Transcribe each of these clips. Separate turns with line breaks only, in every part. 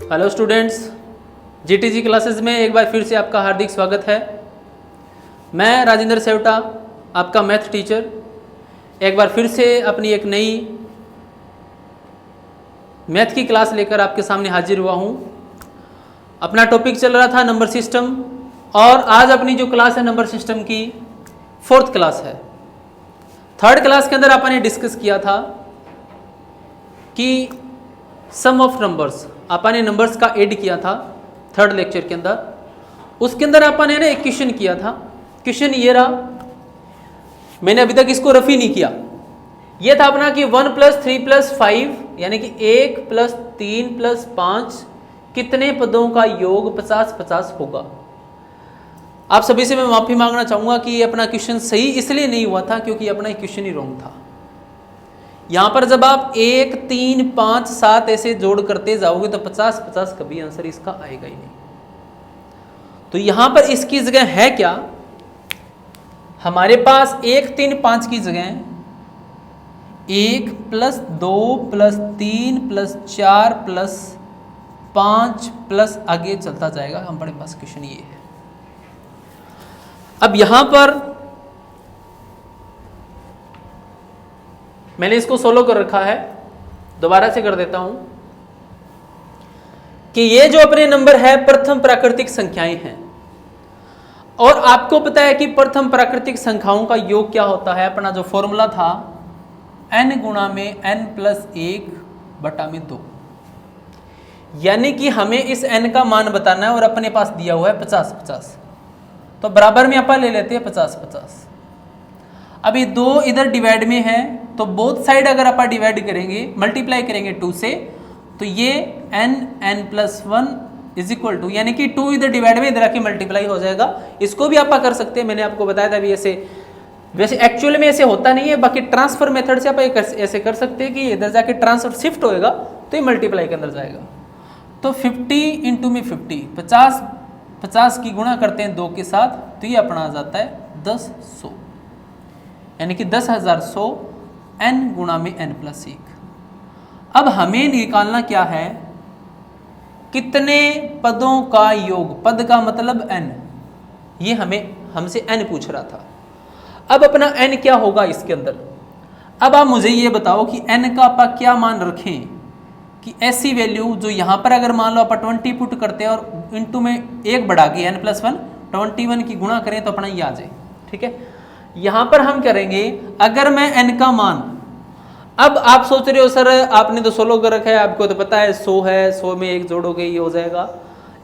Hello students, जीटीजी classes में एक बार फिर से आपका हार्दिक स्वागत है। मैं राजेंद्र सेवटा, आपका मैथ टीचर, एक बार फिर से अपनी एक नई मैथ की क्लास लेकर आपके सामने हाजिर हुआ हूँ। अपना टॉपिक चल रहा था नंबर सिस्टम, और आज अपनी जो क्लास है नंबर सिस्टम की 4th क्लास है। 3rd क्लास के अंदर अपन ने डिस्कस किया था कि सम ऑफ नंबर्स, अपन ने नंबर्स का ऐड किया था 3rd लेक्चर के अंदर। उसके अंदर अपन ने एक क्वेश्चन किया था। क्वेश्चन ये रहा, मैंने अभी तक इसको रफ ही नहीं किया। ये था अपना कि 1 + 3 + 5 यानी कि 1 + 3 + 5 कितने पदों का योग 50-50 होगा। आप सभी से मैं माफी मांगना चाहूंगा कि ये अपना क्वेश्चन सही इसलिए नहीं हुआ था क्योंकि अपना क्वेश्चन ही रॉन्ग था। यहां पर जब आप 1, 3, 5, 7 ऐसे जोड़ करते जाओगे तो 50-50 कभी आंसर इसका आएगा ही नहीं। तो यहां पर इसकी जगह है क्या, हमारे पास 1, 3, 5 की जगह 1 + 2 + 3 + 4 + 5 + आगे चलता जाएगा। हमारे पास क्वेश्चन ये है। अब यहां पर मैंने इसको सोलो कर रखा है, दोबारा से कर देता हूं कि ये जो अपने नंबर है प्रथम प्राकृतिक संख्याएं हैं, और आपको पता है कि प्रथम प्राकृतिक संख्याओं का योग क्या होता है। अपना जो फॉर्मूला था n × n + 1/2, यानी कि हमें इस n का मान बताना है और अपने पास दिया हुआ है 50-50, तो बराबर में अपन ले लेते हैं 50-50। अब ये 2 इधर डिवाइड में है तो बोथ साइड अगर अपन डिवाइड करेंगे, मल्टीप्लाई करेंगे 2 से, तो ये n + 1 = यानी कि 2 इधर डिवाइड में इधर आके मल्टीप्लाई हो जाएगा। इसको भी आप कर सकते हैं, मैंने आपको बताया था अभी। ऐसे वैसे एक्चुअल में ऐसे होता नहीं है, बाकी ट्रांसफर मेथड से आप ऐसे कर सकते हैं कि इधर जाके ट्रांसफर शिफ्ट होएगा तो ये मल्टीप्लाई के अंदर जाएगा। तो 50 × में 50, 50 की गुणा करते हैं 2 के साथ, तो ये अपना आ जाता है 10,100, यानी कि 10,100 n × n + 1। अब हमें निकालना क्या है, कितने पदों का योग, पद का मतलब n, ये हमसे n पूछ रहा था। अब अपना n क्या होगा इसके अंदर। अब आप मुझे ये बताओ कि n का आप क्या मान रखें कि ऐसी वैल्यू जो यहां पर अगर मान लो आप 20 पुट करते हैं और इनटू में 1 बढ़ा के n + 1 21 की गुणा करें तो अपना ये आ जाए। ठीक है, यहां पर हम करेंगे अगर मैं n का मान, अब आप सोच रहे हो सर आपने तो 16 कर रखा है, आपको तो पता है 100 है, 100 में 1 जोड़ोगे ये हो जाएगा।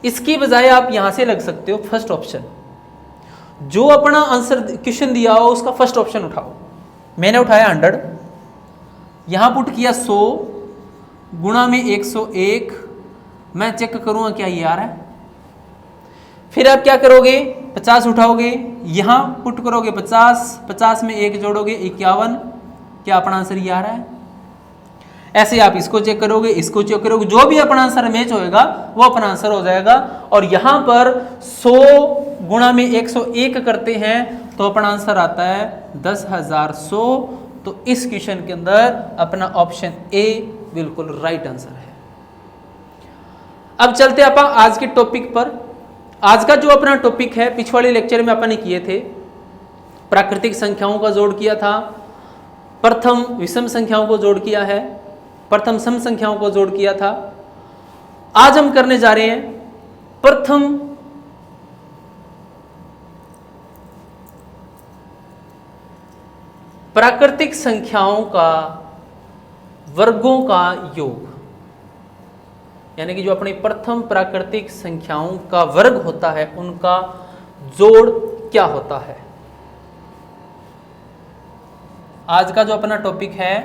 इसकी बजाय आप यहां से लग सकते हो फर्स्ट ऑप्शन, जो अपना आंसर क्वेश्चन दिया हो उसका फर्स्ट ऑप्शन उठाओ। मैंने उठाया 100, यहां पुट किया 100 गुणा में 101, मैं चेक करूंगा क्या ये आ रहा है। फिर आप क्या करोगे, 50 उठाओगे, यहां पुट करोगे 50, 50 में 1 जोड़ोगे 51, क्या अपना आंसर ये आ रहा है। ऐसे आप इसको चेक करोगे, इसको चेक करोगे, जो भी अपना आंसर मैच होएगा वो अपना आंसर हो जाएगा। और यहां पर 100 गुणा में 101 करते हैं तो अपना आंसर आता है 10,100। तो इस क्वेश्चन के अंदर अपना ऑप्शन ए बिल्कुल राइट आंसर है। अब चलते अपन आज के टॉपिक पर। आज का जो अपना टॉपिक है, पिछवाड़े लेक्चर में अपन ने किए थे, प्राकृतिक संख्याओं का जोड़ किया था, प्रथम विषम संख्याओं को जोड़ किया है, प्रथम सम संख्याओं को जोड़ किया था। आज हम करने जा रहे हैं प्रथम प्राकृतिक संख्याओं का वर्गों का योग, यानी कि जो अपनी प्रथम प्राकृतिक संख्याओं का वर्ग होता है उनका जोड़ क्या होता है। आज का जो अपना टॉपिक है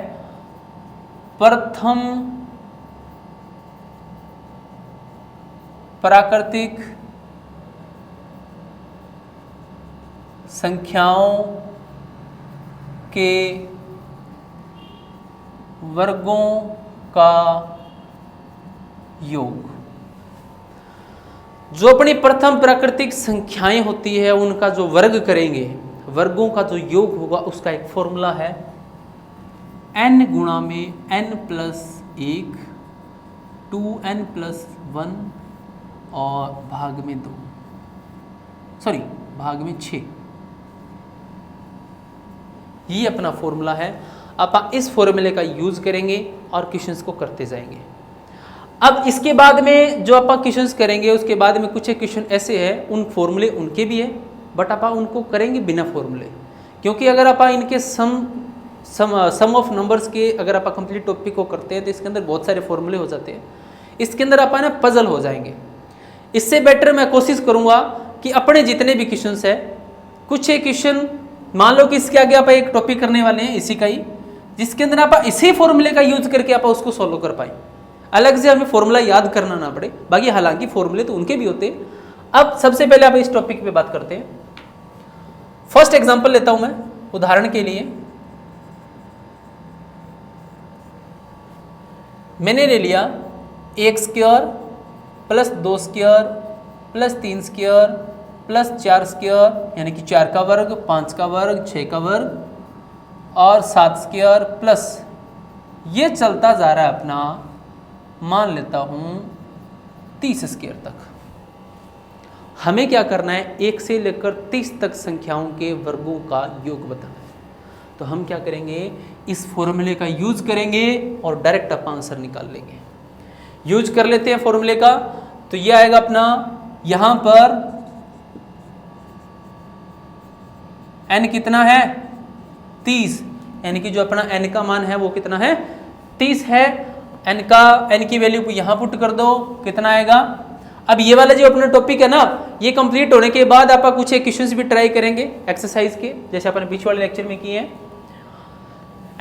प्रथम प्राकृतिक संख्याओं के वर्गों का योग। जो अपनी प्रथम प्राकृतिक संख्याएं होती है उनका जो वर्ग करेंगे, वर्गों का जो योग होगा, उसका एक फॉर्मूला है n × n + 1 2n + 1 और भाग में 2, सॉरी भाग में 6, ये अपना फॉर्मूला है। आप इस फॉर्मूले का यूज करेंगे और क्वेश्चंस को करते जाएंगे। अब इसके बाद में जो आप क्वेश्चंस करेंगे उसके बाद में कुछ क्वेश्चन ऐसे हैं, उन फॉर्मूले उनके भी है बट आप उनको करेंगे बिना फॉर्मूले, क्योंकि अगर आप इनके सम ऑफ नंबर्स के अगर आप कंप्लीट टॉपिक को करते हैं तो इसके अंदर बहुत सारे फॉर्मूले हो जाते हैं, इसके अंदर आप ना पजल हो जाएंगे। इससे बेटर मैं कोशिश करूंगा कि अपने जितने भी क्वेश्चंस है, कुछ एक क्वेश्चन मान लो कि इसके आगे आप एक टॉपिक करने वाले हैं इसी का ही, जिसके अंदर आप इसी फॉर्मूले का यूज करके आप उसको सॉल्व कर पाए, अलग से हमें फॉर्मूला याद करना ना पड़े। बाकी हालांकि फॉर्मूले तो उनके भी होते हैं। अब सबसे पहले आप इस टॉपिक पे बात करते हैं। फर्स्ट एग्जांपल लेता हूं मैं उदाहरण के लिए। मैंने ले लिया 1 square plus 2 square plus 3 square plus 4 square यानी कि 4 का वर्ग, 5 का वर्ग, 6 का वर्ग और 7 स्क्वायर प्लस ये चलता जा रहा है अपना, मान लेता हूं 30 स्क्वायर तक। हमें क्या करना है, 1 से लेकर 30 तक संख्याओं के वर्गों का योग बताना है। तो हम क्या करेंगे, इस फॉर्मूले का यूज करेंगे और डायरेक्ट आप आंसर निकाल लेंगे। यूज कर लेते हैं फॉर्मूले का, तो ये आएगा अपना यहां पर n कितना है 30, यानी कि जो अपना n का मान है वो कितना है 30 है। n की वैल्यू को यहां पुट कर दो, कितना आएगा। अब ये वाला जो अपना टॉपिक है ना, ये कंप्लीट होने के बाद आप कुछ क्वेश्चंस भी ट्राई करेंगे एक्सरसाइज के, जैसे अपन बीच वाले लेक्चर में किए हैं।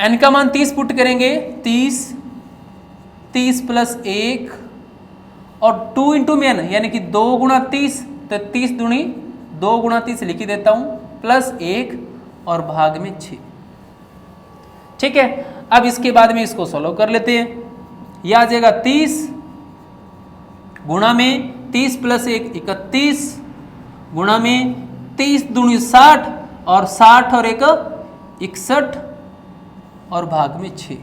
n का मान 30 पुट करेंगे, 30 प्लस 1 और 2 इंटू में n यानी कि 2 गुणा 30, तो 30 दूनी 2 गुणा 30 लिख देता हूं, प्लस 1 और भाग में 6। ठीक है, अब इसके बाद में इसको सोल्व कर लेते हैं। यह आ जाएगा 30 गुणा में 30 प्लस 1 31 गुणा में 30 दूनी 60 और 60 और 1 61 और भाग में 6।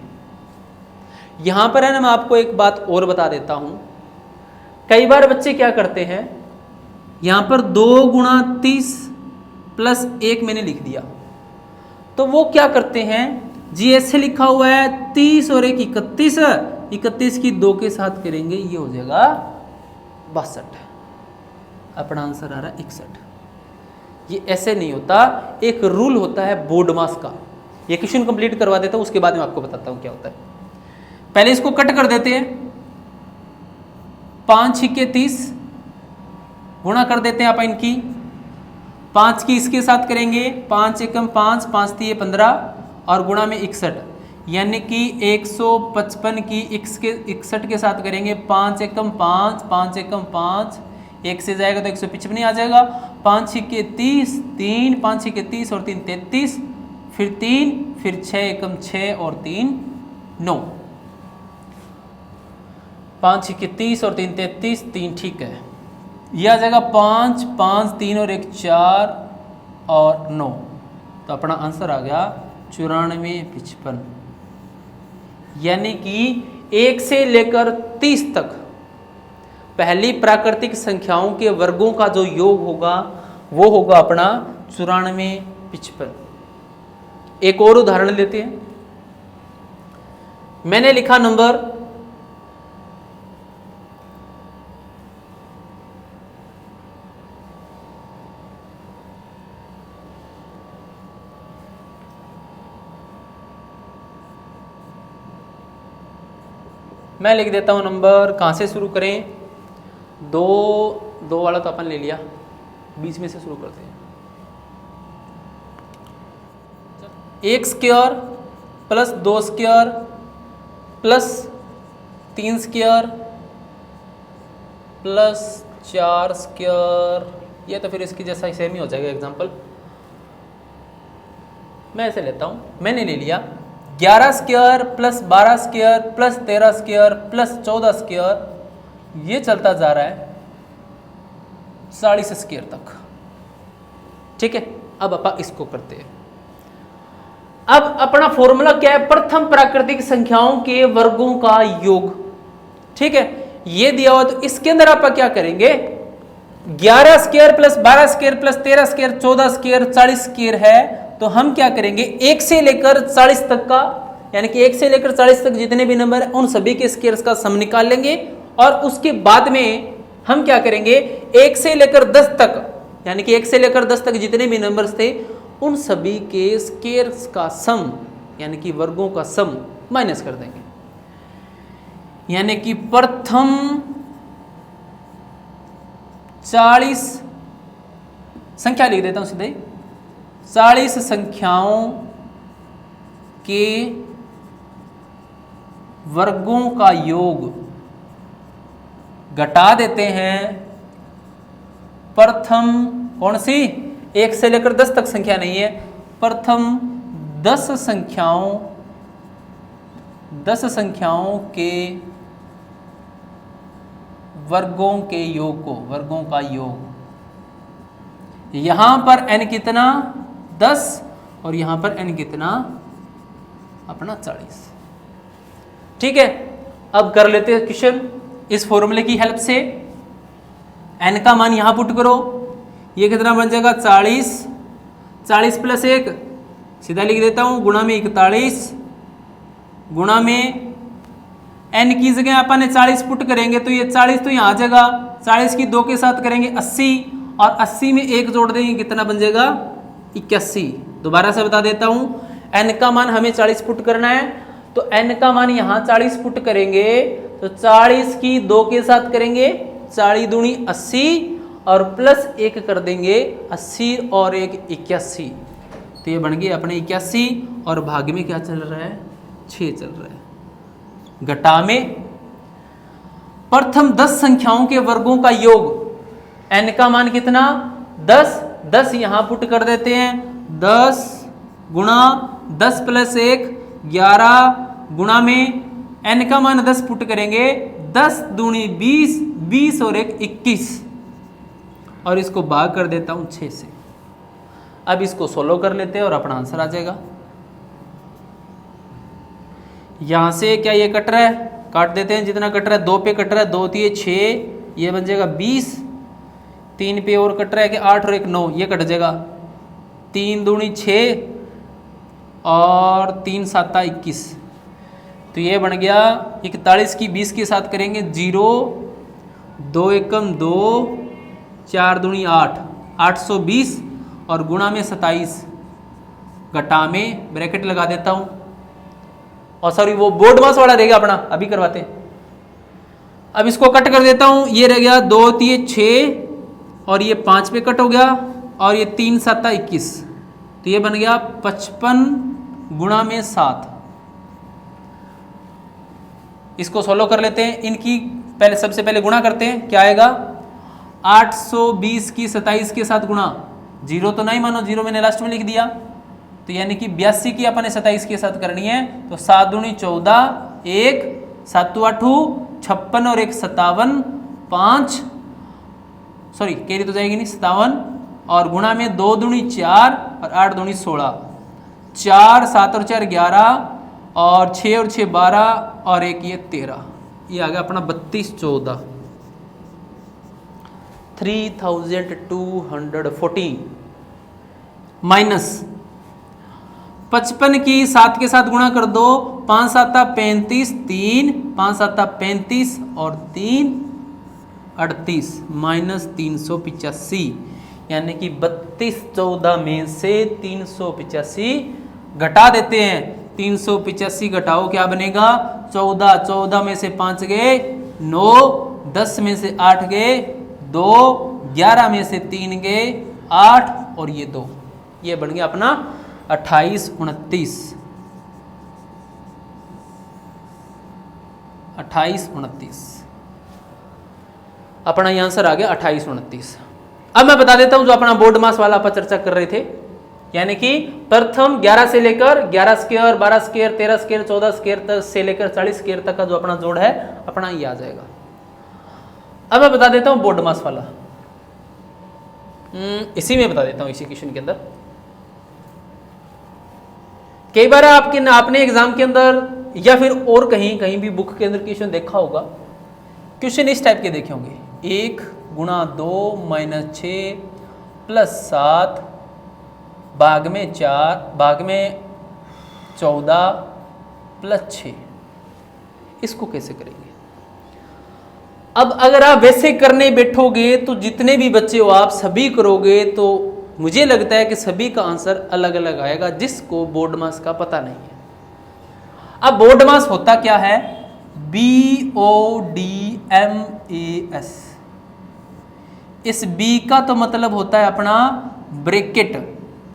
यहां पर है ना, मैं आपको एक बात और बता देता हूं। कई बार बच्चे क्या करते हैं, यहां पर 2 गुणा 30 प्लस 1 मैंने लिख दिया, तो वो क्या करते हैं जी, ऐसे लिखा हुआ है 30 और 1 31, 31 की 2 के साथ करेंगे, ये हो जाएगा 62। अपना आंसर आ रहा है 61। ये ऐसे नहीं होता, एक रूल होता है बोर्ड मास का। ये क्वेश्चन कंप्लीट करवा देता हूं, उसके बाद में आपको बताता हूं क्या होता है। पहले इसको कट कर देते हैं, 5 छक्के 30 गुणा कर देते हैं आप इनकी, 5 की इसके साथ करेंगे, 5 एकम 5, 5 3 15 और गुणा में 61, यानी कि 155 की 61 के साथ करेंगे, 5 एकम 5, 5 एकम 5, 1 से जाएगा तो 155 आ जाएगा, 5 छक्के 30, 3 5 छक्के 30 और 3 33, फिर 3, फिर 6 एकम 6 और 3 9, 5 छक्के 30 और 3 33, 3 ठीक है। यह आ जाएगा 5 5 3 और 1 4 और 9, तो अपना आंसर आ गया 94 यानी कि 1 से लेकर 30 तक पहली प्राकृतिक संख्याओं के वर्गों का जो योग होगा वो होगा अपना 94 एक और उदाहरण लेते हैं। मैंने लिखा नंबर मैं लिख देता हूं नंबर, कहां से शुरू करें, 2 वाला तो अपन ले लिया, बीच में से शुरू करते हैं। 1 square plus 2 square plus 3 square plus 4 square, ये तो फिर इसकी जैसा सेम ही हो जाएगा एग्जांपल। मैं ऐसे लेता हूं, मैंने ले लिया 11 square plus 12 square plus 13 square plus 14 square, ये चलता जा रहा है 40 स्क्वायर तक। ठीक है, अब अपन इसको करते हैं। अब अपना फॉर्मूला क्या है, प्रथम प्राकृतिक संख्याओं के वर्गों का योग। ठीक है, ये दिया हुआ, तो इसके अंदर आप क्या करेंगे, 11 square plus 12 square plus 13 square 14 square 40 square है, तो हम क्या करेंगे 1 से लेकर 40 तक का, यानी कि 1 से लेकर 40 तक जितने भी नंबर है उन सभी के स्क्वायर्स का सम निकाल लेंगे, और उसके बाद में हम क्या करेंगे 1 से लेकर 10 तक, यानी कि 1 से लेकर 10 तक जितने भी नंबर्स थे उन सभी के स्क्वायर्स का सम, यानी कि वर्गों का सम माइनस कर देंगे। यानी कि प्रथम 40 संख्या लिख देता हूं सीधे, 40 संख्याओं के वर्गों का योग घटा देते हैं प्रथम कौन सी 1 से लेकर 10 तक संख्या नहीं है, प्रथम 10 संख्याओं के वर्गों के योग को, वर्गों का योग। यहां पर n कितना 10 और यहां पर n कितना अपना 40। ठीक है, अब कर लेते हैं क्वेश्चन इस फॉर्मूले की हेल्प से। n का मान यहां पुट करो, ये कितना बन जाएगा 40, 40 प्लस 1 सीधा लिख देता हूं गुणा में 41, गुणा में n की जगह अपन ने 40 पुट करेंगे तो ये 40 तो यहाँ आ जाएगा, 40 की 2 के साथ करेंगे 80 और 80 में 1 जोड़ देंगे कितना बन जाएगा 81। दोबारा से बता देता हूं, n का मान हमें 40 पुट करना है, तो n का मान यहाँ 40 पुट करेंगे तो 40 की 2 के साथ करेंगे 40 दूनी 80 और प्लस 1 कर देंगे 80 और 1 81, तो ये बन गए अपने 81 और भाग में क्या चल रहा है 6 चल रहा है। घटा में प्रथम 10 संख्याओं के वर्गों का योग, n का मान कितना 10, 10 यहां पुट कर देते हैं 10 गुणा 10 प्लस 1 11 गुणा में n का मान 10 पुट करेंगे 10 दूनी 20, 20 और 1 21 और इसको भाग कर देता हूं 6 से। अब इसको सोल्व कर लेते हैं और अपना आंसर आ जाएगा। यहां से क्या ये कट रहा है, काट देते हैं जितना कट रहा है, 2 पे कट रहा है 2 3 6, ये बन जाएगा 20, 3 पे और कट रहा है कि 8 और 1 9, ये कट जाएगा 3 दूनी 6 और 3 7 21, तो ये बन गया 41 की 20 के साथ करेंगे 0, 2 एकम 2, 4 दूनी 8, 820 और गुणा में 27, घटा में ब्रैकेट लगा देता हूं, और सॉरी वो बोर्ड मास वाला रहेगा अपना, अभी करवाते हैं। अब इसको कट कर देता हूं, ये रह गया 2 3 6 और ये 5 पे कट हो गया और ये 3 7 21, तो ये बन गया 55 गुणा में 7। इसको सोल्व कर लेते हैं, इनकी पहले सबसे पहले गुणा करते हैं, क्या आएगा 820 की 27 के साथ गुणा, 0 तो नहीं मानो, 0 मैंने लास्ट में लिख दिया, तो यानी कि 82 की अपन ने 27 के साथ करनी है, तो 7 दूनी 14, 1 7 8 56 और 1 57, 5 सॉरी कैरी तो जाएगी नहीं 57 और गुणा में 2 दूनी 4 और 8 दूनी 16, 4 7 और 4 11 और 6 और 6 12 और 1 ये 13, ये आ गया अपना 32 14 3214 माइनस 55 की 7 के साथ गुणा कर दो, 5 7 35 3 5 7 35 और 3 38 माइनस 385, यानी कि 32 14 में से 385 घटा देते हैं, 385 घटाओ क्या बनेगा 14, 14 में से 5 गए 9, 10 में से 8 गए 2, 11 में से 3 गए 8 और ये 2, ये बन गया अपना 28 29 अपना ये आंसर आ गया 28 29। अब मैं बता देता हूं जो अपना बोर्ड मास वाला आप चर्चा कर रहे थे, यानी कि प्रथम 11 से लेकर 11 स्क्वायर 12 स्क्वायर 13 स्क्वायर 14 स्क्वायर तक से लेकर 40 स्क्वायर तक का जो अपना जोड़ है अपना ये आ जाएगा। अब मैं बता देता हूं बोर्ड मास वाला, इसी में बता देता हूं, इसी क्वेश्चन के अंदर। कई बार आपने एग्जाम के अंदर या फिर और कहीं भी बुक के अंदर क्वेश्चन देखा होगा क्वेश्चन इस टाइप के देखे होंगे, 1 गुणा 2 माइनस 6 प्लस 7 भाग में 4 भाग में 14 प्लस 6, इसको कैसे करेंगे? अब अगर आप वैसे करने बैठोगे तो जितने भी बच्चे हो आप सभी करोगे तो मुझे लगता है कि सभी का आंसर अलग अलग आएगा, जिसको बोर्ड मास का पता नहीं है। अब बोर्ड मास होता क्या है? BODMAS। इस B का तो मतलब होता है अपना ब्रैकेट,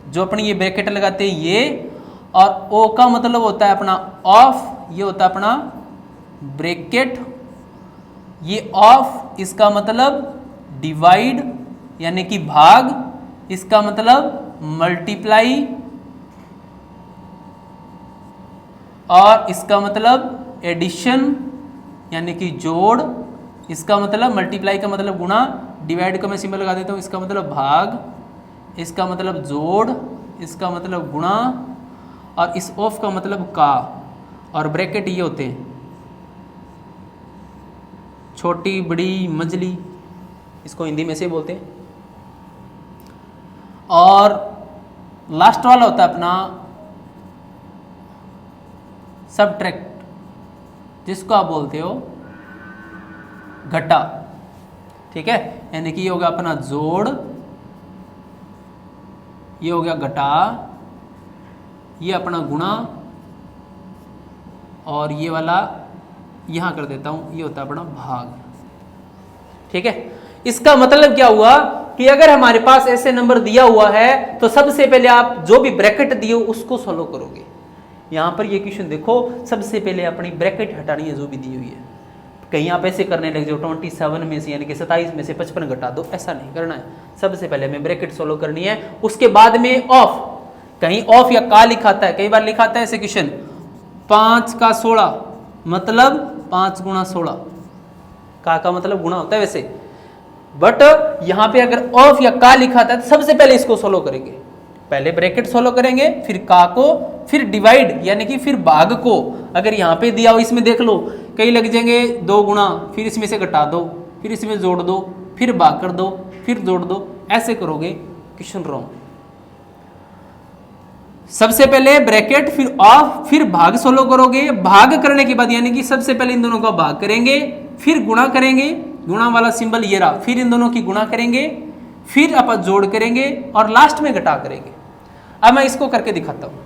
जो अपनी ये ब्रैकेट लगाते हैं ये, और O का मतलब होता है अपना ऑफ, ये होता है अपना ब्रैकेट, ये ऑफ, इसका मतलब डिवाइड यानी कि भाग, इसका मतलब मल्टीप्लाई, और इसका मतलब एडिशन यानी कि जोड़, इसका मतलब मल्टीप्लाई का मतलब गुणा, डिवाइड का मैं सिंबल लगा देता हूँ, इसका मतलब भाग, इसका मतलब जोड़, इसका मतलब गुणा, और इस ऑफ का मतलब का, और ब्रैकेट ये होते हैं छोटी बड़ी मंझली, इसको हिंदी में से बोलते हैं। और लास्ट वाला होता है अपना सबट्रैक्ट, जिसको आप बोलते हो घटा, ठीक है, यानी कि ये हो गया अपना जोड़, ये हो गया घटा, ये अपना गुणा, और ये वाला यहां कर देता हूं, ये होता है अपना भाग, ठीक है। इसका मतलब क्या हुआ कि अगर हमारे पास ऐसे नंबर दिया हुआ है तो सबसे पहले आप जो भी ब्रैकेट दिए उसको सॉल्व करोगे। यहां पर ये क्वेश्चन देखो, सबसे पहले अपनी ब्रैकेट हटानी है जो भी दी हुई है। कहीं आप ऐसे करने लग जाओ 27 में से यानी कि 27 में से 55 घटा दो, ऐसा नहीं करना है। सबसे पहले हमें ब्रैकेट सॉल्व करनी है, उसके बाद में ऑफ, कहीं ऑफ या का लिखाता है, कई बार लिखाता है ऐसे क्वेश्चन 5 का 16 मतलब 5 गुणा 16, का मतलब गुणा होता है वैसे, बट यहां पे अगर ऑफ या का लिखा था तो सबसे पहले इसको सोलो करेंगे, पहले ब्रैकेट सोलो करेंगे, फिर का को, फिर डिवाइड यानी कि फिर भाग को। अगर यहां पे दिया हो इसमें देख लो कई लग जाएंगे 2 गुणा, फिर इसमें से घटा दो, फिर इसमें जोड़ दो, फिर भाग कर दो, फिर जोड़ दो, ऐसे करोगे क्वेश्चन रॉन्ग। सबसे पहले ब्रैकेट फिर ऑफ फिर भाग सोलो करोगे, भाग करने के बाद यानी कि सबसे पहले इन दोनों का भाग करेंगे, फिर गुणा करेंगे, गुणा वाला सिंबल ये रहा, फिर इन दोनों की गुणा करेंगे, फिर अपन जोड़ करेंगे और लास्ट में घटा करेंगे। अब मैं इसको करके दिखाता हूं।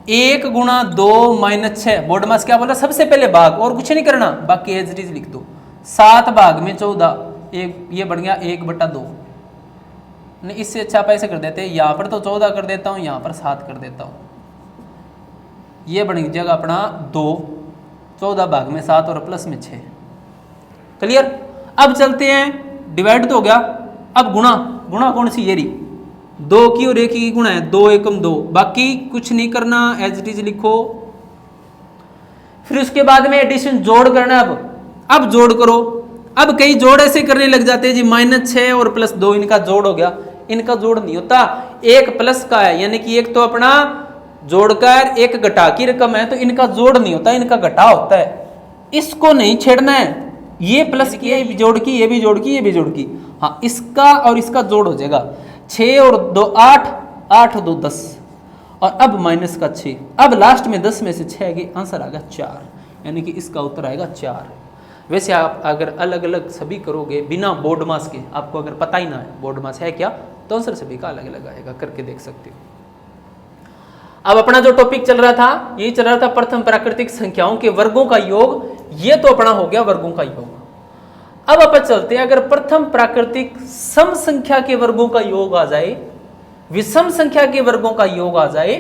1 गुणा 2 माइनस 6, बोर्ड मास क्या बोला? सबसे पहले भाग, और कुछ नहीं करना, बाकी एज इट इज लिख दो। 7 भाग में 14, एक ये बढ़ गया 1/2। नहीं, इससे अच्छा आप ऐसे कर देते हैं, यहां पर तो 14 कर देता हूं, यहां पर 7 कर देता हूं, ये बन जाएगा अपना 2, 14 भाग में 7 और प्लस में 6। क्लियर? अब चलते हैं, डिवाइड तो हो गया, अब गुणा, गुणा कौन सी? ये रही 2 की और 1 की गुणा है, 2 एकम 2, बाकी कुछ नहीं करना, एज इट इज लिखो। फिर उसके बाद में एडिशन जोड़ करना। अब जोड़ करो। अब कई जोड़ ऐसे करने लग जाते हैं जी, -6 और +2 इनका जोड़ हो गया, इनका जोड़ नहीं होता, एक प्लस का है, यानी कि एक तो अपना जोड़कर एक घटा की रकम है, तो इनका जोड़ नहीं होता, इनका घटा होता है, इसको नहीं छेड़ना है। ये प्लस की, ये भी जोड़ की, ये भी जोड़ की, ये भी जोड़ की, हाँ, इसका और इसका जोड़ हो जाएगा। 6 और 2 8, 8 और 2 10, और अब माइनस का 6, अब लास्ट में 10 में से 6 आएगी, आंसर आएगा 4, यानी कि इसका उत्तर आएगा 4। वैसे आप अगर अलग अलग सभी करोगे बिना बोर्ड मास के, आपको अगर पता ही ना है बोर्ड मास है क्या, तो आंसर सभी का अलग अलग आएगा, करके देख सकते हो। अब अपना जो टॉपिक चल रहा था, ये चल रहा था प्रथम प्राकृतिक संख्याओं के वर्गों का योग, ये तो अपना हो गया वर्गों का योग। अब अपन चलते हैं, अगर प्रथम प्राकृतिक सम संख्या के वर्गों का योग आ जाए, विषम संख्या के वर्गों का योग आ जाए,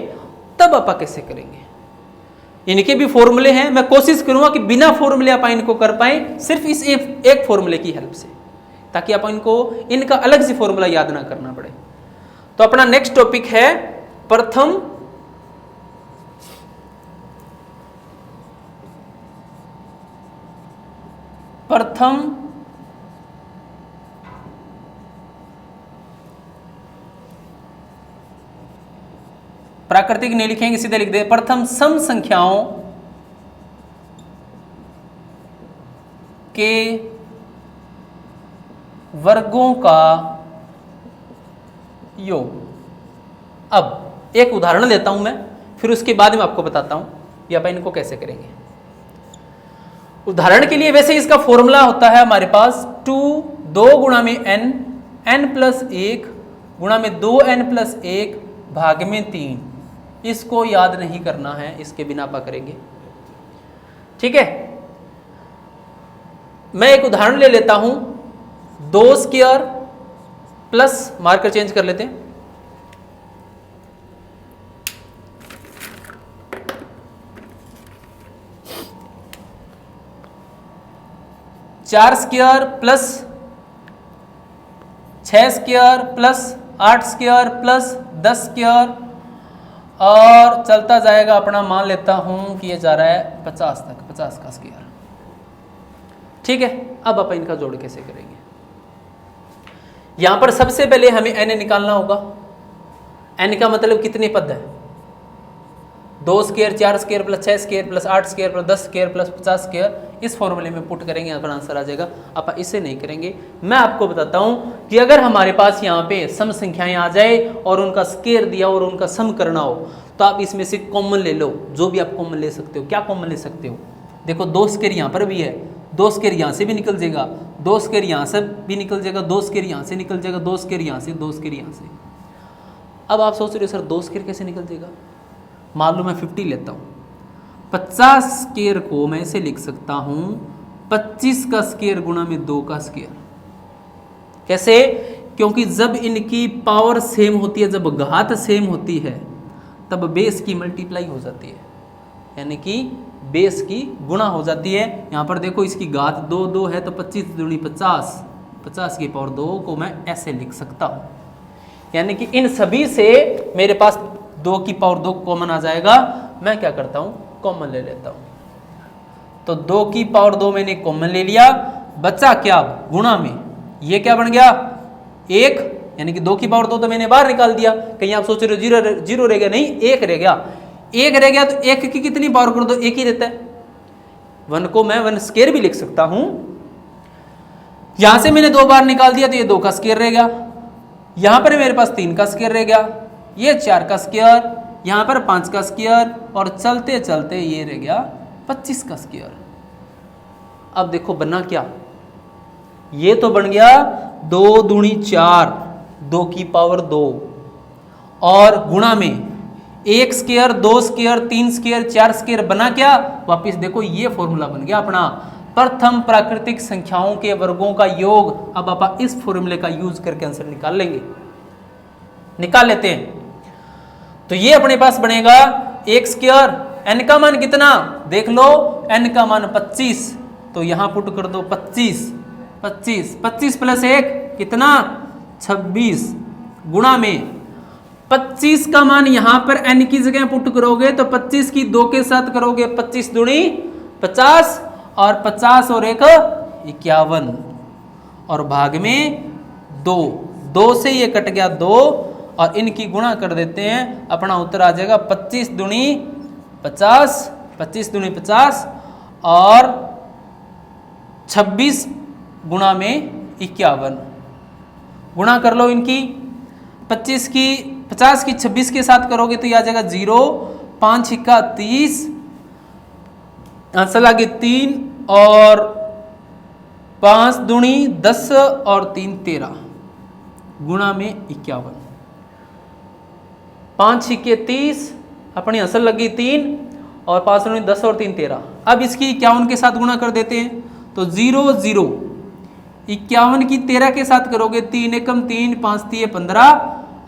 तब अपन कैसे करेंगे। इनके भी फॉर्मूले हैं, मैं कोशिश करूंगा कि बिना फॉर्मूले आप इनको कर पाए, सिर्फ इस एक फॉर्मूले की हेल्प से, ताकि आप इनको इनका अलग से फॉर्मूला याद ना करना पड़े। तो अपना नेक्स्ट टॉपिक है प्रथम प्राकृतिक नहीं लिखेंगे, सीधे लिख दे प्रथम सम संख्याओं के वर्गों का योग। अब एक उदाहरण लेता हूं मैं, फिर उसके बाद में आपको बताता हूं कि अपन इनको कैसे करेंगे। उदाहरण के लिए वैसे इसका फॉर्मूला होता है हमारे पास 2 गुणा में n प्लस 1 गुणा में 2n+1 भाग में 3। इसको याद नहीं करना है, इसके बिना आप करेंगे। ठीक है, मैं एक उदाहरण ले लेता हूं, 2² प्लस, मार्कर चेंज कर लेते हैं, चार square plus 6 square plus 8 square plus 10 square, और चलता जाएगा अपना, मान लेता हूं कि ये जा रहा है 50 तक, 50 का स्क्वायर। ठीक है, अब अपन इनका जोड़ कैसे करेंगे। यहां पर सबसे पहले हमें n निकालना होगा। n का मतलब कितने पद है, 2 square 4 square plus 6 square plus 8 square plus 10 square plus 50 square. इस फॉर्मूले में पुट करेंगे, अपना आंसर आ जाएगा। आप इसे नहीं करेंगे। मैं आपको बताता हूं कि अगर हमारे पास यहाँ पे सम संख्याएं आ जाए और उनका स्क्वायर दिया और उनका सम करना हो, तो आप इसमें से कॉमन ले लो, जो भी आप कॉमन ले सकते हो। क्या कॉमन ले सकते हो, देखो 2 स्क्वायर यहाँ पर भी है, 2 स्क्वायर यहाँ से भी निकल जाएगा, 2 स्क्वायर यहाँ से भी निकल जाएगा, 2 स्क्वायर यहाँ से निकल जाएगा, 2 स्क्वायर यहाँ से, 2 स्क्वायर यहाँ से। अब आप सोच रहे हो सर 2 स्क्वायर कैसे निकल जाएगा। मान लो मैं 50 लेता हूँ, 50 स्क्वायर को मैं ऐसे लिख सकता हूँ 25 का स्क्वायर गुणा में 2 का स्क्वायर। कैसे, क्योंकि जब इनकी पावर सेम होती है, जब घात सेम होती है, तब बेस की मल्टीप्लाई हो जाती है, यानी कि बेस की गुणा हो जाती है। यहाँ पर देखो इसकी घात 2 है, तो 25 दूनी 50, 50 की पावर 2 को मैं ऐसे लिख सकता हूँ। यानी कि इन सभी से मेरे पास 2 की पावर 2 कॉमन आ जाएगा। मैं क्या करता हूँ, कॉमन ले लेता हूँ। तो 2 की पावर 2 मैंने कॉमन ले लिया, बचा क्या, गुणा में ये क्या बन गया 1, यानी कि 2 की पावर 2 तो मैंने बाहर निकाल दिया। कहीं आप सोच रहे हो जीरो रह गया, नहीं 1 रह गया। 1 रह गया तो 1 की कितनी पावर कर दो, 1 ही रहता है। 1 को मैं 1 स्क्वायर भी लिख सकता हूं। यहां से मैंने 2 बार निकाल दिया तो ये 2 का स्क्वायर रह गया। यहां पर मेरे पास 3 का स्क्वायर रह गया, ये 4 का स्क्वायर, यहां पर 5 का स्क्वायर, और चलते चलते ये रह गया 25 का स्क्वायर। अब देखो बना क्या, ये तो बन गया 2 दूनी 4, 2 की पावर 2, और गुणा में 1 स्क्वायर, 2 स्क्वायर, 3 स्क्वायर, 4 स्क्वायर। बना क्या, वापिस देखो ये फॉर्मूला बन गया अपना, प्रथम प्राकृतिक संख्याओं के वर्गों का योग। अब आप इस फॉर्मूले का यूज करके आंसर निकाल लेंगे, निकाल लेते हैं। तो ये अपने पास बनेगा 1 स्क्वायर, n का मान कितना देख लो, n का मान 25, तो यहां पुट कर दो 25, 25, 25 प्लस 1 कितना 26, गुणा में 25 का मान यहां पर n की जगह पुट करोगे तो 25 की 2 के साथ करोगे, 25 दूनी 50, और 50 और 1 51, और भाग में 2 से ये कट गया 2, और इनकी गुणा कर देते हैं, अपना उत्तर आ जाएगा 25 दूनी 50, 25 दूनी 50, और 26 गुणा में 51। गुणा कर लो इनकी, 50 की 26 के साथ करोगे तो ये आ जाएगा 0, 5 छिक्का 30, आंसर आ गया 3, और 5 दूनी 10, और 3 13, गुणा में 51, 5 छिक्के 30, अपनी आंसर लगी 3, और 5 दूनी 10 और 3 13। अब इसकी 51 के साथ गुणा कर देते हैं, तो 0 0, 51 की 13 के साथ करोगे 3 एकम 3, 5 3 15,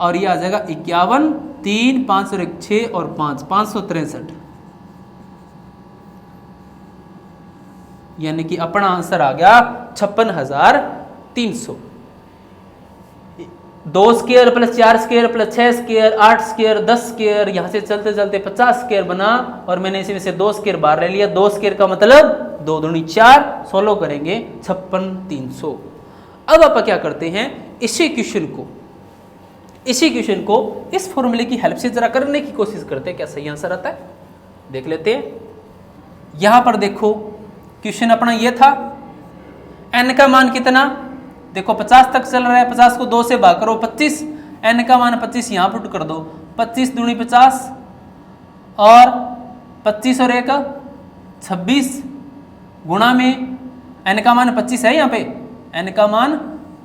और ये आ जाएगा 51, 3 5 और 1 6 और 5 563, यानी कि अपना आंसर आ गया 56,300। 2 square plus 4 square plus 6 square 8 square 10 square, यहां से चलते चलते 50 स्क्वायर बना, और मैंने इसी में से 2 स्क्वायर बाहर ले लिया। 2 स्क्वायर का मतलब 2 दूनी 4, सोल्व करेंगे 56,300। अब आप क्या करते हैं, इसी क्वेश्चन को इस फॉर्मूले की हेल्प से जरा करने की कोशिश करते हैं, क्या सही आंसर आता है देख लेते हैं। यहां पर देखो क्वेश्चन अपना ये था, n का मान कितना, देखो 50 तक चल रहा है, 50 को 2 से भाग करो 25, n का मान 25 यहाँ पुट कर दो, 25 दूनी 50 और 25 और 1 26 गुणा में n का मान 25 है यहाँ पे, n का मान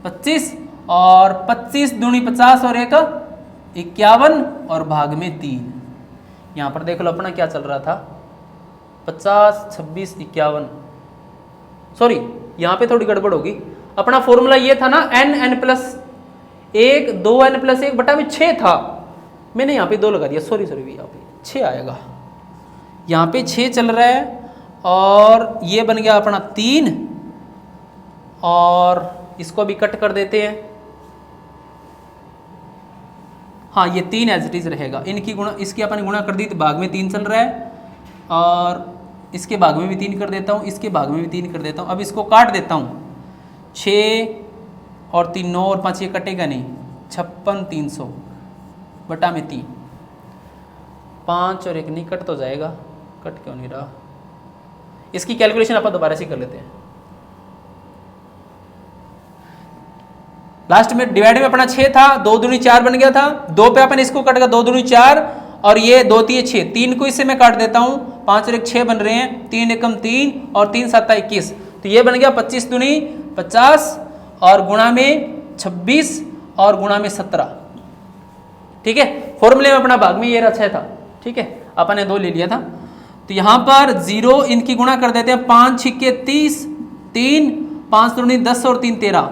25 और 25 दूनी 50 और 1 51 और भाग में 3। यहाँ पर देख लो अपना क्या चल रहा था, 50 26 51, सॉरी यहाँ पे थोड़ी गड़बड़ होगी, अपना फॉर्मूला ये था ना n प्लस 1 2n प्लस 1 बटा में 6 था, मैंने यहाँ पे 2 लगा दिया, सॉरी यहाँ पे 6 आएगा, यहाँ पे 6 चल रहा है और ये बन गया अपना 3 और इसको भी कट कर देते हैं, हाँ ये 3 एज इट इज रहेगा, इनकी गुणा इसकी अपन गुणा कर दी तो भाग में 3 चल रहा है और इसके भाग में भी 3 कर देता हूँ, इसके भाग में भी 3 कर देता हूँ। अब इसको काट देता हूँ, 6 और 3 9 और 5 ये कटेगा नहीं, 56 300 बटा में 3, 5 और 1 नहीं कट तो जाएगा, कट क्यों नहीं रहा, इसकी कैलकुलेशन अपन दोबारा से कर लेते हैं। लास्ट में डिवाइड में अपना 6 था, 2 दूनी 4 बन गया था, 2 पे अपन इसको कट गया, 2 दूनी 4 और ये 2 3 6, 3 को इससे मैं काट देता हूँ, 5 और 1 6 बन रहे हैं, 3 एकम 3 और 3 7 21, तो ये बन गया 25 दूनी 50 और गुणा में 26 और गुणा में 17, ठीक है। फॉर्मूले में अपना भाग में ये रहा 6 था, ठीक है, अपन ने 2 ले लिया था, तो यहाँ पर 0 इनकी गुणा कर देते हैं, 5 6 के 30, 3 5 दूनी 10 और 3 13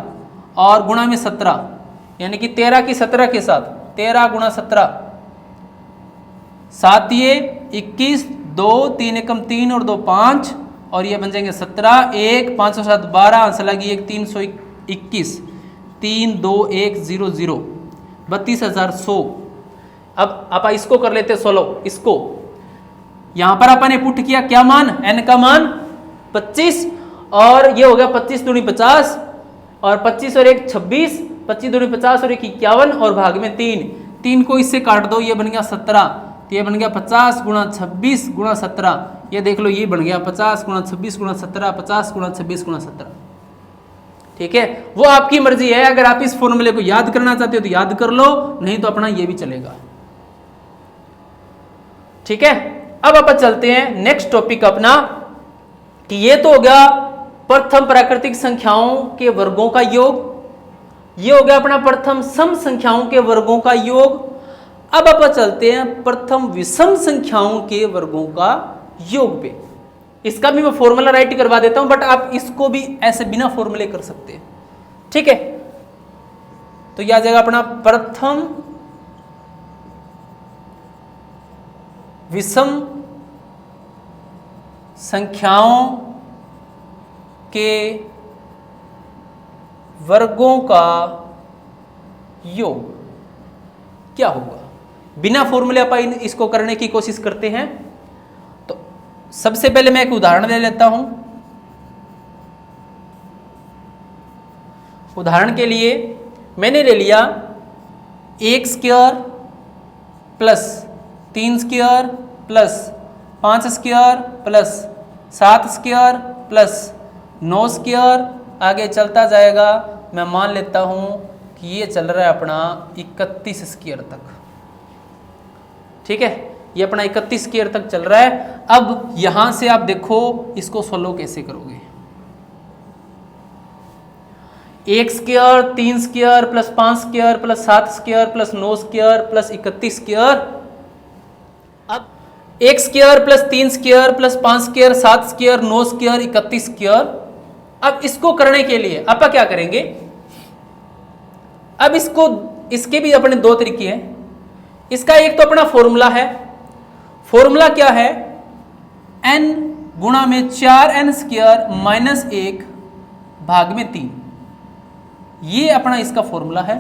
और गुणा में 17, यानी कि 13 की 17 के साथ 13 गुणा 17, 7 ये 21, 2 3 एकम 3 और 2 5 और ये बन जाएंगे 17, 1 5 और 7 12, आंसर लगी 1 321, 3 2 1 0 0, 32,100। अब आप इसको कर लेते 16, इसको यहां पर अपन ने पुट किया क्या मान, n का मान 25 और ये हो गया 25 दूनी 50 और 25 और 1 26, 25 दूनी 50 और 1 51 और भाग में 3 को इससे काट दो, ये बन गया 17, तो ये बन गया 50 गुणा 26 गुणा 17, ये देख लो ये बन गया 50 गुणा 26 गुणा 17, 50 गुणा 26 गुणा 17, ठीक है। वो आपकी मर्जी है, अगर आप इस फॉर्मूले को याद करना चाहते हो तो याद कर लो, नहीं तो अपना ये भी चलेगा, ठीक है। अब अपन चलते हैं नेक्स्ट टॉपिक अपना, कि ये तो हो गया प्रथम प्राकृतिक संख्याओं के वर्गों का योग, ये हो गया अपना प्रथम सम संख्याओं के वर्गों का योग। अब अपन चलते हैं प्रथम विषम संख्याओं के वर्गों का योग पे, इसका भी मैं फॉर्मूला राइट करवा देता हूं, बट आप इसको भी ऐसे बिना फॉर्मूले कर सकते हैं, ठीक है। तो यह आ जाएगा अपना प्रथम विषम संख्याओं के वर्गों का योग क्या होगा। बिना फॉर्मूले अपन इसको करने की कोशिश करते हैं। तो सबसे पहले मैं एक उदाहरण ले लेता हूं। उदाहरण के लिए मैंने ले लिया 1 square plus 3 square plus 5 square plus 7 square plus 9 square, आगे चलता जाएगा। मैं मान लेता हूं कि ये चल रहा है अपना 31 स्क्वायर तक, ठीक है। ये अपना 31 स्क्वायर तक चल रहा है। अब यहां से आप देखो इसको सोल्व कैसे करोगे। 1 square 3 square plus 5 square plus 7 square plus 9 square plus 31 square. अब 1 square plus 3 square plus 5 square 7 square 9 square 31 square. अब इसको करने के लिए आप क्या करेंगे, अब इसके भी अपने 2 तरीके हैं। इसका एक तो अपना फॉर्मूला है। फॉर्मूला क्या है, n गुणा में 4n स्क्वायर माइनस 1 भाग में 3, ये अपना इसका फॉर्मूला है,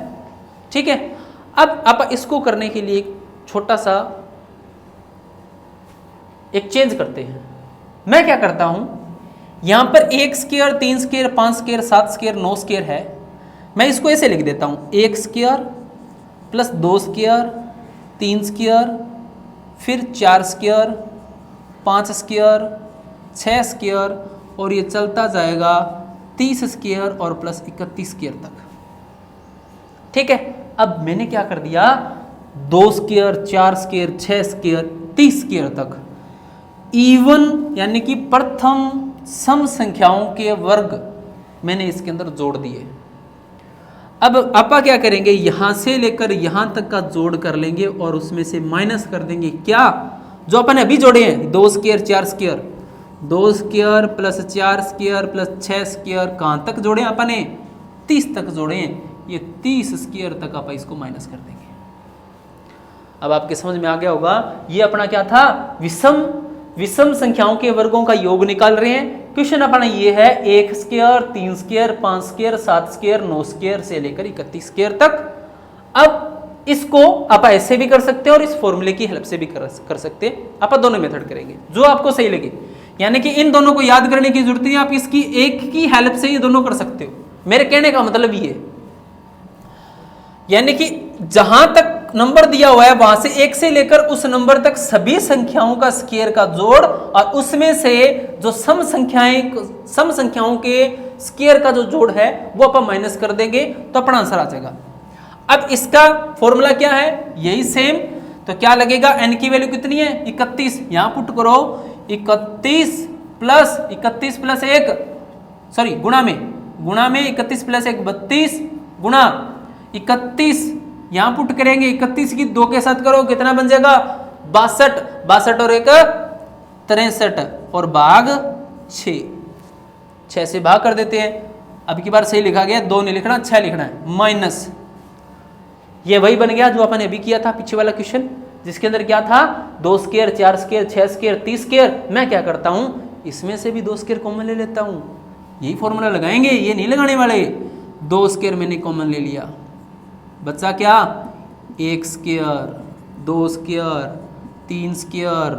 ठीक है। अब आप इसको करने के लिए एक छोटा सा एक चेंज करते हैं। मैं क्या करता हूं, यहां पर 1 square 3 square 5 square 7 square 9 square है। मैं इसको ऐसे लिख देता हूं, 1 स्क्वायर प्लस 2 स्क्वायर 3 स्क्वायर फिर 4 स्क्वायर 5 स्क्वायर 6 स्क्वायर और ये चलता जाएगा 30 स्क्वायर और प्लस 31 स्क्वायर तक। ठीक है, अब मैंने क्या कर दिया, 2 स्क्वायर, 4 स्क्वायर, 6 स्क्वायर, 30 स्क्वायर तक इवन यानी कि प्रथम सम संख्याओं के वर्ग मैंने इसके अंदर जोड़ दिए। अब आपा क्या करेंगे, यहां से लेकर यहां तक का जोड़ कर लेंगे और उसमें से माइनस कर देंगे क्या, जो अपन अभी जोड़े हैं, 2 square 4 square, 2 square plus 4 square plus 6 square, कहां तक जोड़े हैं अपन ने, 30 तक जोड़े हैं, ये 30 स्क्वायर तक आप इसको माइनस कर देंगे। अब आपके समझ में आ गया होगा, ये अपना क्या था, विषम संख्याओं के वर्गों का योग निकाल रहे हैं। क्वेश्चन अपना ये है 1 square, 3 square, 5 square, 7 square, 9 square से लेकर 31 स्क्वायर तक। अब इसको आप ऐसे भी कर सकते हैं और इस फॉर्मूले की हेल्प से भी कर सकते हैं। आप दोनों मेथड करेंगे जो आपको सही लगे, यानी कि इन दोनों को याद करने की जरूरत नहीं, आप इसकी एक की हेल्प से ये दोनों कर सकते हो। मेरे कहने का मतलब ये, यानी कि जहां तक नंबर दिया हुआ है वहां से 1 से लेकर उस नंबर तक सभी संख्याओं का स्क्वायर का जोड़ और उसमें से जो सम संख्याओं के स्क्वायर का जो जोड़ है वो अपन माइनस कर देंगे तो अपना आंसर आ जाएगा। अब इसका फॉर्मूला क्या है, यही सेम, तो क्या लगेगा, n की वैल्यू कितनी है, 31, यहां पुट करो 31 प्लस 1 सॉरी गुणा में 31 प्लस 1 32 गुणा 31, यहां पुट करेंगे 31 की 2 के साथ करो, कितना बन जाएगा 62 और 1 63 और भाग 6 से भाग कर देते हैं। अब की बार सही लिखा गया, 2 नहीं लिखना 6 लिखना है, माइनस ये वही बन गया जो अपन ने अभी किया था पीछे वाला क्वेश्चन, जिसके अंदर क्या था 2 स्क्वायर 4 स्क्वायर 6 स्क्वायर 30 स्क्वायर। मैं क्या करता हूं, इसमें से भी 2 स्क्वायर कॉमन ले लेता हूं, यही फॉर्मूला लगाएंगे, ये नहीं लगाने वाले। 2 स्क्वायर मैंने कॉमन ले लिया, बच्चा क्या 1 स्क्वायर 2 स्क्वायर 3 स्क्वायर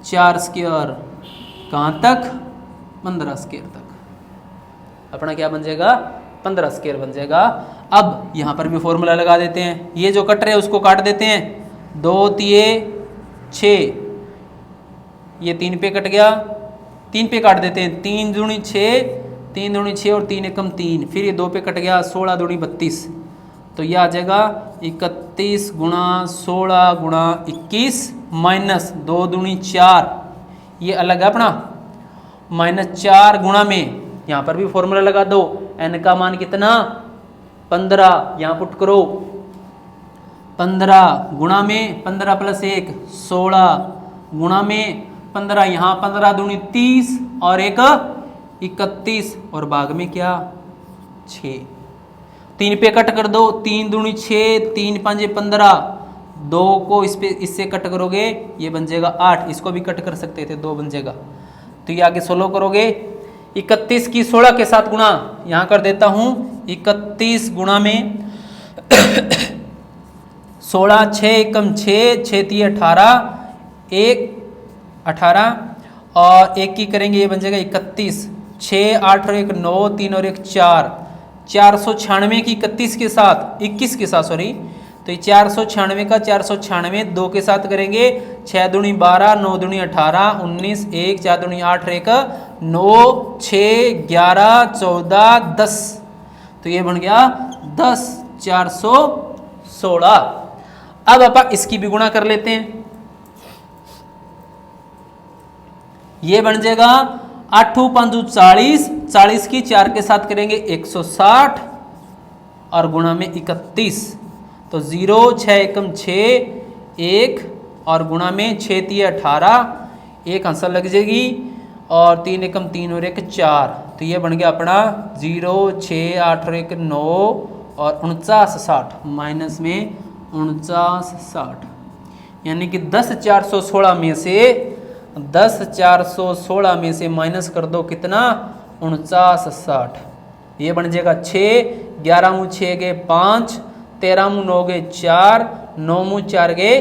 4 स्क्वायर, कहां तक 15 स्क्वायर तक, अपना क्या बन जाएगा 15 स्क्वायर बन जाएगा। अब यहां पर भी फॉर्मूला लगा देते हैं, ये जो कट रहे हैं उसको काट देते हैं, 2 3 6, ये 3 पे कट गया, 3 पे काट देते हैं, 3 दूनी 6, 3 दूनी 6 और 3 एकम 3, फिर ये 2 पे कट गया, 16 दूनी 32, तो ये आ जाएगा 31 गुणा 16 गुणा 21 माइनस 2 दूनी 4, ये अलग है अपना, -4 गुणा में, यहां पर भी फॉर्मूला लगा दो, n का मान कितना 15, यहां पुट करो 15 गुणा में 15 प्लस 1 16 गुणा में 15, यहां 15 दूनी 30 और 1 31 और भाग में क्या 6, 3 पे कट कर दो, 3 दूनी 6 3 5 15, 2 को इससे कट करोगे ये बन जाएगा 8, इसको भी कट कर सकते थे 2 बन जाएगा, तो ये आगे 16 करोगे, 31 की 16 के साथ गुणा, यहां कर देता हूं 31 गुणा में 16 6 एकम 6 6 3 18 1 18 और 1 की करेंगे ये बन जाएगा 31, 6 8 और 1 9 3 और 1 4, 496 की 31 के साथ 21 के साथ सॉरी, तो ये 496 का 496 2 के साथ करेंगे, 6 दूनी 12 9 दूनी 18 19 1 4 दूनी 8 1 9 6 11 14 10, तो ये बन गया 10 416। अब आप इसकी भी गुणा कर लेते हैं, ये बन जाएगा 8 5 40, 40 की 4 के साथ करेंगे 160 और गुणा में 31, तो 0 6 एकम 6 1 और गुणा में 6 3 18, एक आंसर लग जाएगी और 3 एकम 3 और 1 4, तो ये बन गया अपना 0 6 8 और 1 9 और 49 60 माइनस में 49 60, यानी कि 10 416 में से 10 416 में से माइनस कर दो कितना 49 60, ये बन जाएगा 6 11 मुँह 6 गए 5 13 मुँह 9 गए 4 9 मुँह 4 गए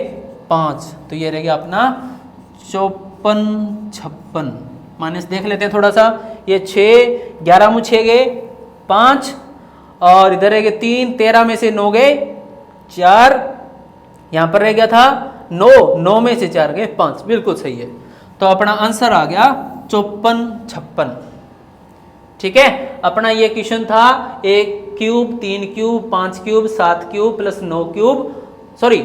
5, तो ये रह गया अपना 54 56, माइनस देख लेते हैं थोड़ा सा, ये 6 11 मुँह 6 गए 5 और इधर रह गए 3 13 में से 9 गए 4, यहाँ पर रह गया था 9 9 में से 4 गए 5, बिल्कुल सही है, तो अपना आंसर आ गया 54 56। ठीक है, अपना ये क्वेश्चन था 1 cube 3 cube 5 cube 7 cube plus 9 cube, sorry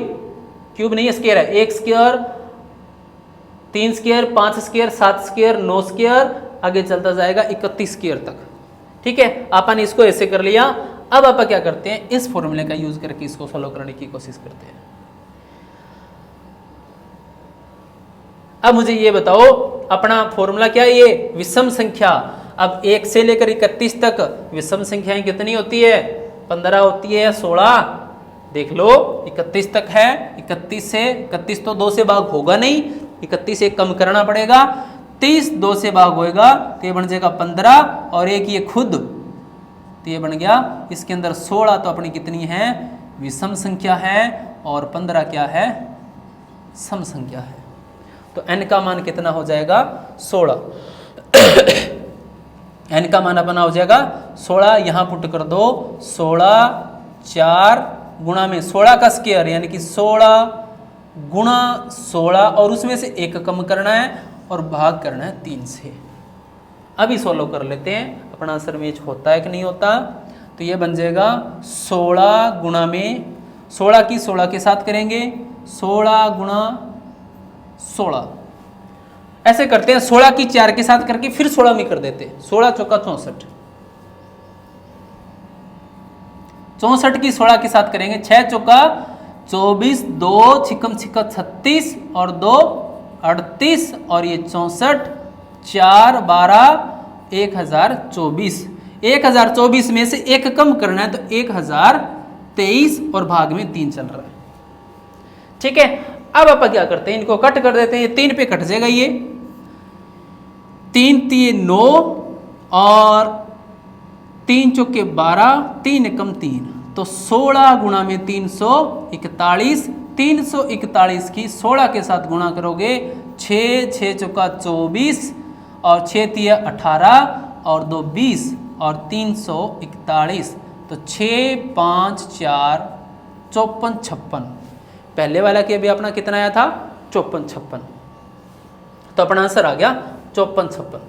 cube नहीं है स्क्वायर है, 1 square 3 square 5 square 7 square 9 square, आगे चलता जाएगा 31 स्क्वायर तक। ठीक है, अपन इसको ऐसे कर लिया। अब आप क्या करते हैं, इस फॉर्मूले का यूज करके इसको सॉल्व करने की कोशिश करते हैं। अब मुझे ये बताओ, अपना फॉर्मूला क्या है, ये विषम संख्या। अब 1 से लेकर 31 तक विषम संख्याएं कितनी होती है, 15 होती है या 16? देख लो 31 तक है, 31 तो 2 से भाग होगा नहीं, 31 एक कम करना पड़ेगा, 30 2 से भाग होएगा तो ये बन जाएगा 15 और एक ये खुद, तो ये बन गया। इसके अंदर 16 तो अपनी कितनी है, विषम संख्या है, और 15 क्या है, सम संख्या है। तो n का मान कितना हो जाएगा, 16। n का मान अपना हो जाएगा 16, यहां पुट कर दो 16 4 गुणा में 16 का स्क्वायर यानी कि 16 गुणा 16, और उसमें से एक कम करना है और भाग करना है 3 से। अभी सोल्व कर लेते हैं, अपना आंसर मैच होता है कि नहीं होता। तो ये बन जाएगा 16 गुणा में 16 की 16 के साथ करेंगे, 16 गुणा 16 ऐसे करते हैं, 16 की 4 के साथ करके फिर 16 में कर देते हैं, 16 चौका 64, 64 की 16 के साथ करेंगे, 6 चौका 24, 2 छिकम छिक्का 36 और 2 38 और ये 64, 4 12 1024, 1024 में से एक कम करना है तो 1023 और भाग में 3 चल रहा है। ठीक है, अब आप क्या करते हैं, इनको कट कर देते हैं, ये 3 पे कट जाएगा, ये 3 3 9 और 3 चौके 12, 3 एकम 3 तो 16 गुणा में 341, 341 की 16 के साथ गुणा करोगे, 6 6 चौका 24 और 6 तिया 18 और 2 20 और 341, तो 6 5 4 54 56। पहले वाला के भी अपना कितना आया था, 54 56, तो अपना आंसर आ गया 54 56।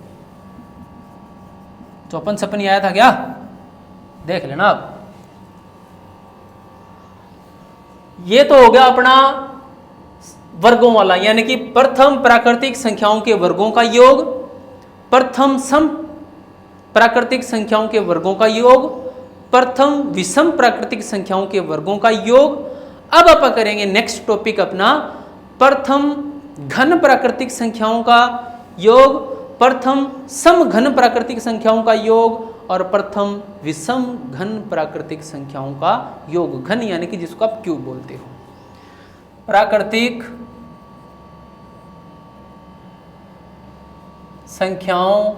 54 56 ही आया था क्या, देख लेना आप। ये तो हो गया अपना वर्गों वाला, यानी कि प्रथम प्राकृतिक संख्याओं के वर्गों का योग, प्रथम सम प्राकृतिक संख्याओं के वर्गों का योग, प्रथम विषम प्राकृतिक संख्याओं के वर्गों का योग। अब आप करेंगे नेक्स्ट टॉपिक अपना प्रथम घन प्राकृतिक संख्याओं का योग, प्रथम सम घन प्राकृतिक संख्याओं का योग और प्रथम विषम घन प्राकृतिक संख्याओं का योग। घन यानी कि जिसको आप क्यूब बोलते हो। प्राकृतिक संख्याओं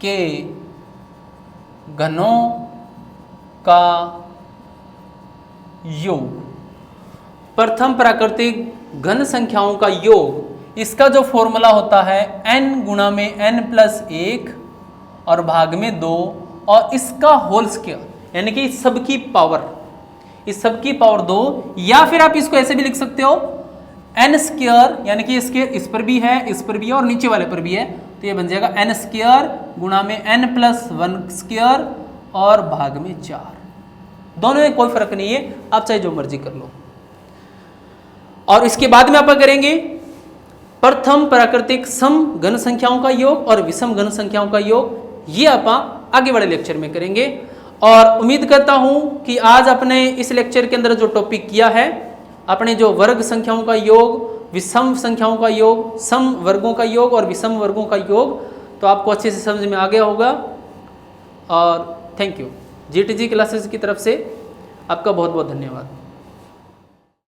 के घनों का योग, प्रथम प्राकृतिक घन संख्याओं का योग, इसका जो फॉर्मूला होता है n गुणा में n+1 और भाग में 2 और इसका होल स्क्वायर, यानी कि सबकी पावर, इस सबकी पावर 2, या फिर आप इसको ऐसे भी लिख सकते हो n स्क्वायर, यानी कि स्क्वायर इस पर भी है, इस पर भी है और नीचे वाले पर भी है, तो ये बन जाएगा n स्क्वायर गुणा में n+1 स्क्वायर और भाग में 4। दोनों में कोई फर्क नहीं है, आप चाहे जो मर्जी कर लो। और इसके बाद में आप करेंगे प्रथम प्राकृतिक सम घन संख्याओं का योग और विषम घन संख्याओं का योग, ये आप आगे वाले लेक्चर में करेंगे। और उम्मीद करता हूं कि आज अपने इस लेक्चर के अंदर जो टॉपिक किया है, अपने जो वर्ग संख्याओं का योग, विषम संख्याओं का योग, सम वर्गों का योग और विषम वर्गों का योग, तो आपको अच्छे से समझ में आ गया होगा। और थैंक यू, GTG क्लासेस की तरफ से आपका बहुत बहुत धन्यवाद।